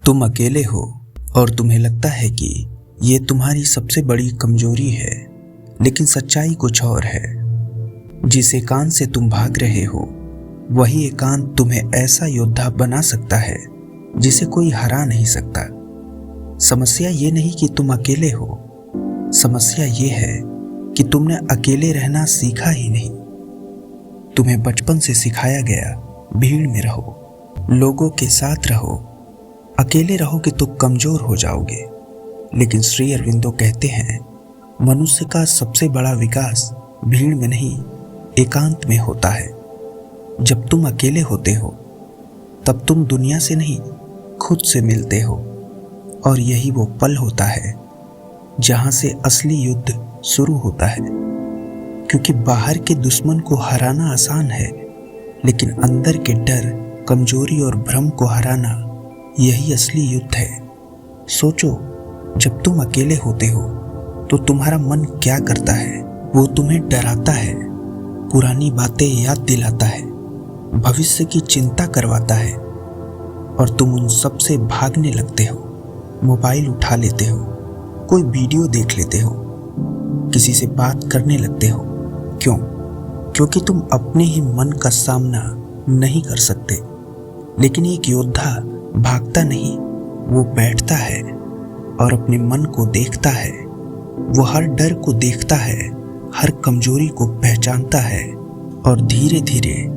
तुम अकेले हो और तुम्हें लगता है कि ये तुम्हारी सबसे बड़ी कमजोरी है, लेकिन सच्चाई कुछ और है। जिस एकांत से तुम भाग रहे हो, वही एकांत तुम्हें ऐसा योद्धा बना सकता है जिसे कोई हरा नहीं सकता। समस्या ये नहीं कि तुम अकेले हो, समस्या ये है कि तुमने अकेले रहना सीखा ही नहीं। तुम्हें बचपन से सिखाया गया भीड़ में रहो, लोगों के साथ रहो, अकेले रहोगे तो कमजोर हो जाओगे। लेकिन श्री अरविंदो कहते हैं, मनुष्य का सबसे बड़ा विकास भीड़ में नहीं, एकांत में होता है। जब तुम अकेले होते हो तब तुम दुनिया से नहीं, खुद से मिलते हो। और यही वो पल होता है जहां से असली युद्ध शुरू होता है। क्योंकि बाहर के दुश्मन को हराना आसान है, लेकिन अंदर के डर, कमजोरी और भ्रम को हराना, यही असली युद्ध है। सोचो, जब तुम अकेले होते हो तो तुम्हारा मन क्या करता है? वो तुम्हें डराता है, पुरानी बातें याद दिलाता है, भविष्य की चिंता करवाता है, और तुम उन सब से भागने लगते हो। मोबाइल उठा लेते हो, कोई वीडियो देख लेते हो, किसी से बात करने लगते हो। क्यों? क्योंकि तुम अपने ही मन का सामना नहीं कर सकते। लेकिन एक योद्धा भागता नहीं, वो बैठता है और अपने मन को देखता है। वो हर डर को देखता है, हर कमजोरी को पहचानता है और धीरे धीरे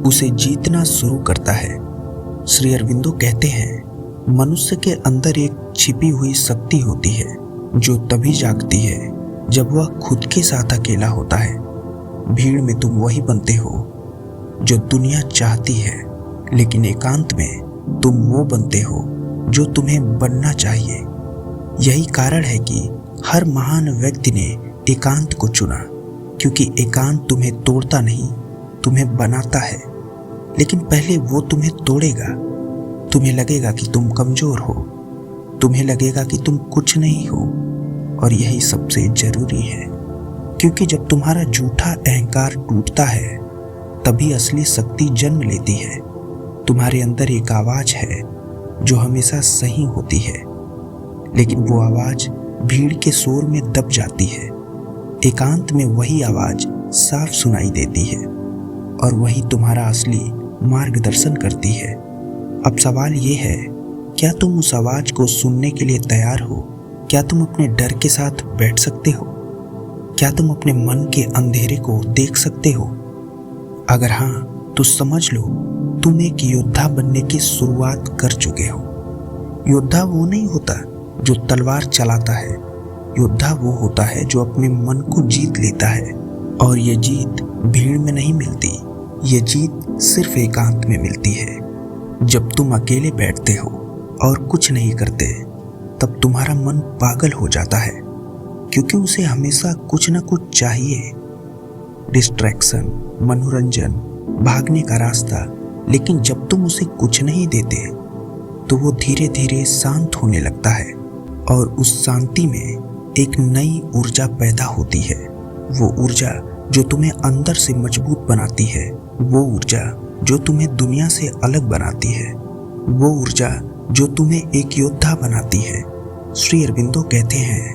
उसे जीतना शुरू करता है। श्री अरविंदो कहते हैं, मनुष्य के अंदर एक छिपी हुई शक्ति होती है जो तभी जागती है जब वह खुद के साथ अकेला होता है। भीड़ में तुम वही बनते हो जो दुनिया चाहती है, लेकिन एकांत में तुम वो बनते हो जो तुम्हें बनना चाहिए। यही कारण है कि हर महान व्यक्ति ने एकांत को चुना, क्योंकि एकांत तुम्हें तोड़ता नहीं, तुम्हें बनाता है। लेकिन पहले वो तुम्हें तोड़ेगा। तुम्हें लगेगा कि तुम कमजोर हो, तुम्हें लगेगा कि तुम कुछ नहीं हो। और यही सबसे जरूरी है, क्योंकि जब तुम्हारा झूठा अहंकार टूटता है, तभी असली शक्ति जन्म लेती है। तुम्हारे अंदर एक आवाज है जो हमेशा सही होती है, लेकिन वो आवाज भीड़ के शोर में दब जाती है। एकांत में वही आवाज साफ सुनाई देती है और वही तुम्हारा असली मार्गदर्शन करती है। अब सवाल ये है, क्या तुम उस आवाज को सुनने के लिए तैयार हो? क्या तुम अपने डर के साथ बैठ सकते हो? क्या तुम अपने मन के अंधेरे को देख सकते हो? अगर हाँ, तो समझ लो, तुम एक योद्धा बनने की शुरुआत कर चुके हो। योद्धा वो नहीं होता जो तलवार चलाता है, योद्धा वो होता है जो अपने मन को जीत लेता है। और ये जीत भीड़ में नहीं मिलती, ये जीत सिर्फ एकांत में मिलती है। जब तुम अकेले बैठते हो और कुछ नहीं करते, तब तुम्हारा मन पागल हो जाता है, क्योंकि उसे हमेशा कुछ ना कुछ चाहिए। डिस्ट्रैक्शन, मनोरंजन, भागने का रास्ता। लेकिन जब तुम उसे कुछ नहीं देते, तो वो धीरे धीरे शांत होने लगता है और उस शांति में एक नई ऊर्जा पैदा होती है। वो ऊर्जा जो तुम्हें अंदर से मजबूत बनाती है, वो ऊर्जा जो तुम्हें दुनिया से अलग बनाती है, वो ऊर्जा जो तुम्हें एक योद्धा बनाती है। श्री अरविंदो कहते हैं,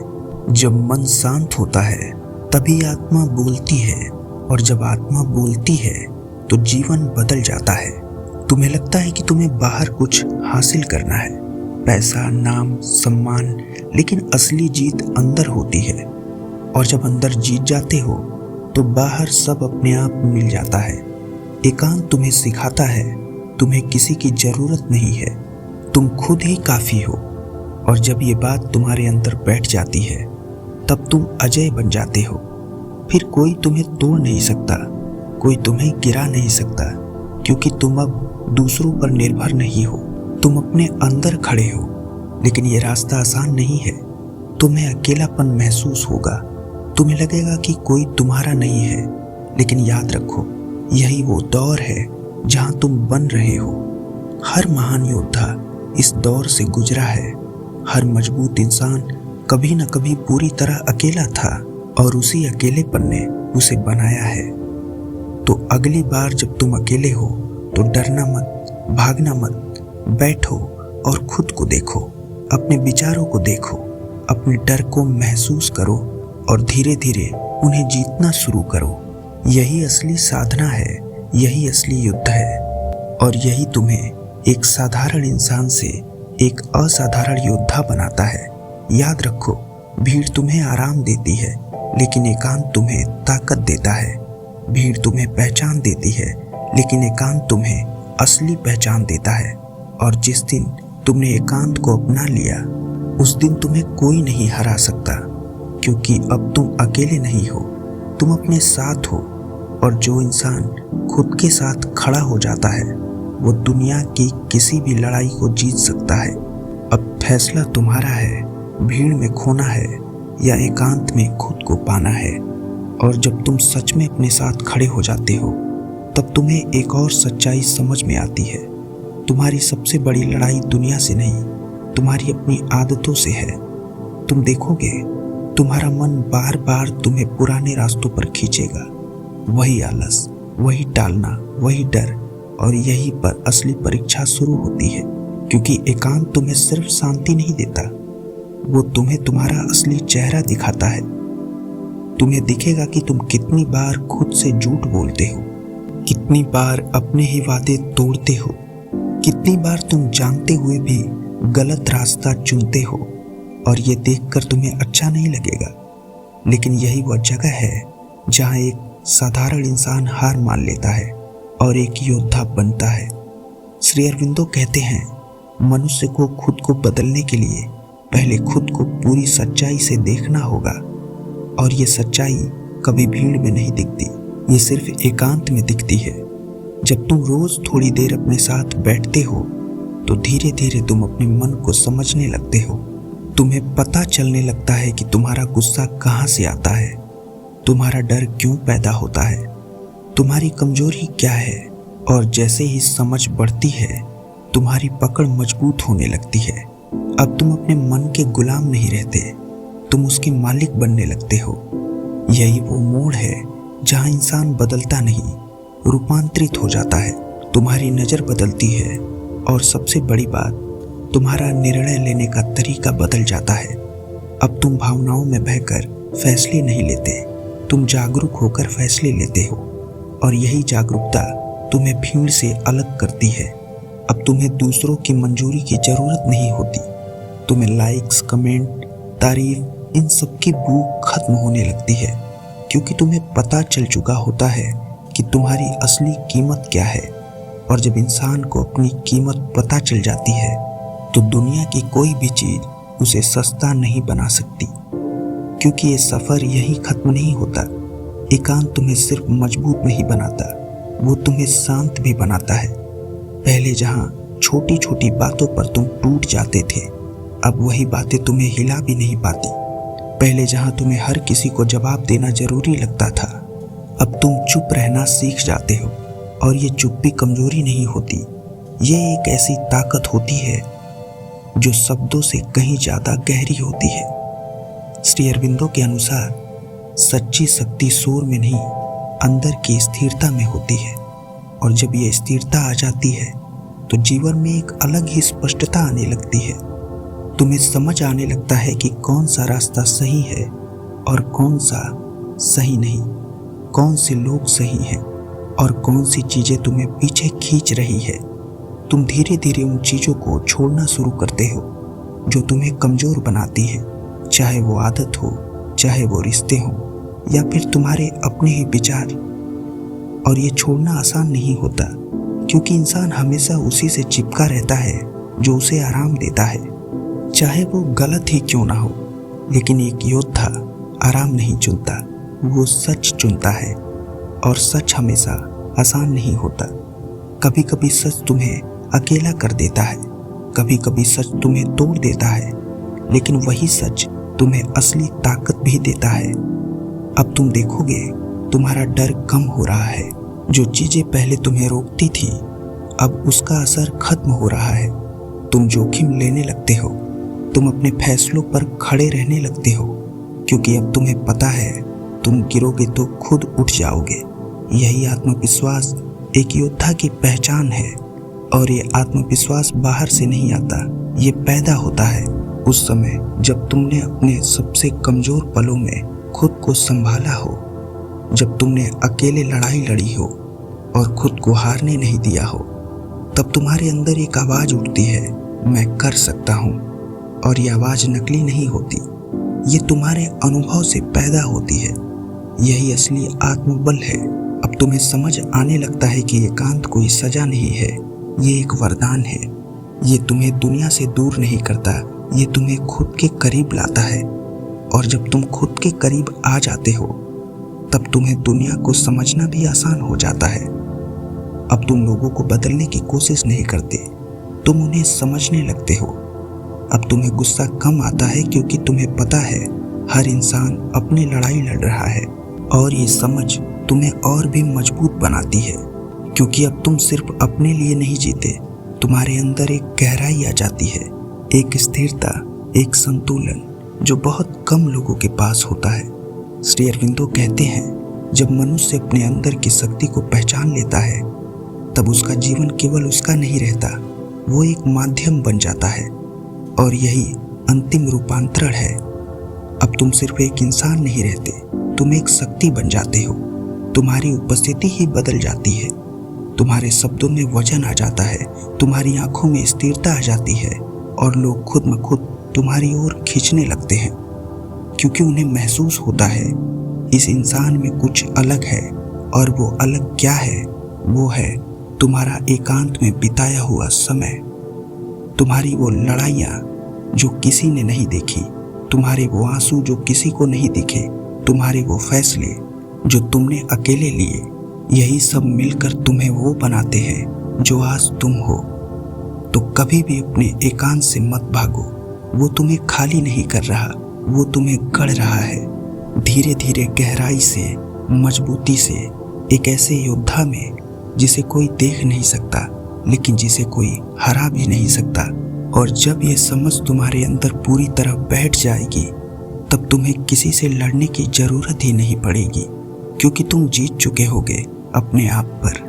जब मन शांत होता है तभी आत्मा बोलती है, और जब आत्मा बोलती है तो जीवन बदल जाता है। तुम्हें लगता है कि तुम्हें बाहर कुछ हासिल करना है, पैसा, नाम, सम्मान, लेकिन असली जीत अंदर होती है। और जब अंदर जीत जाते हो तो बाहर सब अपने आप मिल जाता है। एकांत तुम्हें सिखाता है, तुम्हें किसी की जरूरत नहीं है, तुम खुद ही काफी हो। और जब ये बात तुम्हारे अंदर बैठ जाती है, तब तुम अजय बन जाते हो। फिर कोई तुम्हें तोड़ नहीं सकता, कोई तुम्हें गिरा नहीं सकता, क्योंकि तुम अब दूसरों पर निर्भर नहीं हो, तुम अपने अंदर खड़े हो। लेकिन ये रास्ता आसान नहीं है। तुम्हें अकेलापन महसूस होगा, तुम्हें लगेगा कि कोई तुम्हारा नहीं है। लेकिन याद रखो, यही वो दौर है जहां तुम बन रहे हो। हर महान योद्धा इस दौर से गुजरा है। हर मजबूत इंसान कभी न कभी पूरी तरह अकेला था, और उसी अकेलेपन ने उसे बनाया है। तो अगली बार जब तुम अकेले हो तो डरना मत, भागना मत, बैठो और खुद को देखो, अपने विचारों को देखो, अपने डर को महसूस करो और धीरे धीरे उन्हें जीतना शुरू करो। यही असली साधना है, यही असली युद्ध है और यही तुम्हें एक साधारण इंसान से एक असाधारण योद्धा बनाता है। याद रखो, भीड़ तुम्हें आराम देती है लेकिन एकांत तुम्हें ताकत देता है। भीड़ तुम्हें पहचान देती है लेकिन एकांत तुम्हें असली पहचान देता है। और जिस दिन तुमने एकांत को अपना लिया, उस दिन तुम्हें कोई नहीं हरा सकता, क्योंकि अब तुम अकेले नहीं हो, तुम अपने साथ हो। और जो इंसान खुद के साथ खड़ा हो जाता है, वो दुनिया की किसी भी लड़ाई को जीत सकता है। अब फैसला तुम्हारा है, भीड़ में खोना है या एकांत में खुद को पाना है। और जब तुम सच में अपने साथ खड़े हो जाते हो, तब तुम्हें एक और सच्चाई समझ में आती है। तुम्हारी सबसे बड़ी लड़ाई दुनिया से नहीं, तुम्हारी अपनी आदतों से है। तुम देखोगे, तुम्हारा मन बार बार तुम्हें पुराने रास्तों पर खींचेगा। वही आलस, वही टालना, वही डर, और यहीं पर असली परीक्षा शुरू होती है। क्योंकि एकांत तुम्हें सिर्फ शांति नहीं देता, वो तुम्हें तुम्हारा असली चेहरा दिखाता है। तुम्हें दिखेगा कि तुम कितनी बार खुद से झूठ बोलते हो, कितनी बार अपने ही वादे तोड़ते हो, कितनी बार तुम जानते हुए भी गलत रास्ता चुनते हो। और ये देखकर तुम्हें अच्छा नहीं लगेगा, लेकिन यही वह जगह है जहाँ एक साधारण इंसान हार मान लेता है और एक योद्धा बनता है। श्री अरविंदो कहते हैं, मनुष्य को खुद को बदलने के लिए पहले खुद को पूरी सच्चाई से देखना होगा। और ये सच्चाई कभी भीड़ में नहीं दिखती, ये सिर्फ एकांत में दिखती है। जब तुम रोज थोड़ी देर अपने साथ बैठते हो, तो धीरे धीरे तुम अपने मन को समझने लगते हो। तुम्हें पता चलने लगता है कि तुम्हारा गुस्सा कहाँ से आता है, तुम्हारा डर क्यों पैदा होता है, तुम्हारी कमजोरी क्या है। और जैसे ही समझ बढ़ती है, तुम्हारी पकड़ मजबूत होने लगती है। अब तुम अपने मन के गुलाम नहीं रहते, तुम उसके मालिक बनने लगते हो। यही वो मोड़ है जहाँ इंसान बदलता नहीं, रूपांतरित हो जाता है। तुम्हारी नज़र बदलती है और सबसे बड़ी बात, तुम्हारा निर्णय लेने का तरीका बदल जाता है। अब तुम भावनाओं में बहकर फैसले नहीं लेते, तुम जागरूक होकर फैसले लेते हो। और यही जागरूकता तुम्हें भीड़ से अलग करती है। अब तुम्हें दूसरों की मंजूरी की जरूरत नहीं होती। तुम्हें लाइक्स, कमेंट, तारीफ, इन सब की भूख खत्म होने लगती है, क्योंकि तुम्हें पता चल चुका होता है कि तुम्हारी असली कीमत क्या है। और जब इंसान को अपनी कीमत पता चल जाती है, तो दुनिया की कोई भी चीज उसे सस्ता नहीं बना सकती। क्योंकि ये सफर यही खत्म नहीं होता। एकांत तुम्हें सिर्फ मजबूत नहीं बनाता, वो तुम्हें शांत भी बनाता है। पहले जहाँ छोटी छोटी बातों पर तुम टूट जाते थे, अब वही बातें तुम्हें हिला भी नहीं पाती। पहले जहाँ तुम्हें हर किसी को जवाब देना जरूरी लगता था, अब तुम चुप रहना सीख जाते हो। और ये चुप्पी कमजोरी नहीं होती, ये एक ऐसी ताकत होती है जो शब्दों से कहीं ज्यादा गहरी होती है। श्री अरविंदो के अनुसार सच्ची शक्ति शोर में नहीं, अंदर की स्थिरता में होती है। और जब ये स्थिरता आ जाती है, तो जीवन में एक अलग ही स्पष्टता आने लगती है। तुम्हें समझ आने लगता है कि कौन सा रास्ता सही है और कौन सा सही नहीं, कौन से लोग सही हैं और कौन सी चीजें तुम्हें पीछे खींच रही है। तुम धीरे धीरे उन चीजों को छोड़ना शुरू करते हो जो तुम्हें कमजोर बनाती है, चाहे वो आदत हो, चाहे वो रिश्ते हो, या फिर तुम्हारे अपने ही विचार। और ये छोड़ना आसान नहीं होता, क्योंकि इंसान हमेशा उसी से चिपका रहता है जो उसे आराम देता है, चाहे वो गलत ही क्यों ना हो। लेकिन एक योद्धा आराम नहीं चुनता, वो सच चुनता है। और सच हमेशा आसान नहीं होता। कभी कभी सच तुम्हें अकेला कर देता है, कभी कभी सच तुम्हें तोड़ देता है, लेकिन वही सच तुम्हें असली ताकत भी देता है। अब तुम देखोगे, तुम्हारा डर कम हो रहा है। जो चीजें पहले तुम्हें रोकती थी, अब उसका असर खत्म हो रहा है। तुम जोखिम लेने लगते हो, तुम अपने फैसलों पर खड़े रहने लगते हो, क्योंकि अब तुम्हें पता है तुम गिरोगे तो खुद उठ जाओगे। यही आत्मविश्वास एक योद्धा की पहचान है। और ये आत्मविश्वास बाहर से नहीं आता, ये पैदा होता है उस समय जब तुमने अपने सबसे कमजोर पलों में खुद को संभाला हो, जब तुमने अकेले लड़ाई लड़ी हो और खुद को हारने नहीं दिया हो। तब तुम्हारे अंदर एक आवाज उठती है, मैं कर सकता हूँ। और ये आवाज नकली नहीं होती, ये तुम्हारे अनुभव से पैदा होती है। यही असली आत्मबल है। अब तुम्हें समझ आने लगता है कि एकांत कोई सजा नहीं है, ये एक वरदान है। ये तुम्हें दुनिया से दूर नहीं करता, ये तुम्हें खुद के करीब लाता है। और जब तुम खुद के करीब आ जाते हो तब तुम्हें दुनिया को समझना भी आसान हो जाता है। अब तुम लोगों को बदलने की कोशिश नहीं करते, तुम उन्हें समझने लगते हो। अब तुम्हें गुस्सा कम आता है क्योंकि तुम्हें पता है हर इंसान अपनी लड़ाई लड़ रहा है। और ये समझ तुम्हें और भी मजबूत बनाती है क्योंकि अब तुम सिर्फ अपने लिए नहीं जीते, तुम्हारे अंदर एक गहराई आ जाती है, एक स्थिरता, एक संतुलन जो बहुत कम लोगों के पास होता है। श्री अरविंदो कहते हैं, जब मनुष्य अपने अंदर की शक्ति को पहचान लेता है तब उसका जीवन केवल उसका नहीं रहता, वो एक माध्यम बन जाता है। और यही अंतिम रूपांतरण है। अब तुम सिर्फ एक इंसान नहीं रहते, तुम एक शक्ति बन जाते हो। तुम्हारी उपस्थिति ही बदल जाती है, तुम्हारे शब्दों में वजन आ जाता है, तुम्हारी आंखों में स्थिरता आ जाती है और लोग खुद ब खुद तुम्हारी ओर खींचने लगते हैं क्योंकि उन्हें महसूस होता है इस इंसान में कुछ अलग है। और वो अलग क्या है? वो है तुम्हारा एकांत में बिताया हुआ समय, तुम्हारी वो लड़ाइयाँ जो किसी ने नहीं देखी, तुम्हारे वो आंसू जो किसी को नहीं दिखे, तुम्हारे वो फैसले जो तुमने अकेले लिए। यही सब मिलकर तुम्हें वो बनाते हैं जो आज तुम हो। तो कभी भी अपने एकांत से मत भागो, वो तुम्हें खाली नहीं कर रहा, वो तुम्हें गढ़ रहा है धीरे धीरे, गहराई से, मजबूती से, एक ऐसे योद्धा में जिसे कोई देख नहीं सकता लेकिन जिसे कोई हरा भी नहीं सकता। और जब ये समझ तुम्हारे अंदर पूरी तरह बैठ जाएगी तब तुम्हें किसी से लड़ने की जरूरत ही नहीं पड़ेगी क्योंकि तुम जीत चुके होगे अपने आप पर।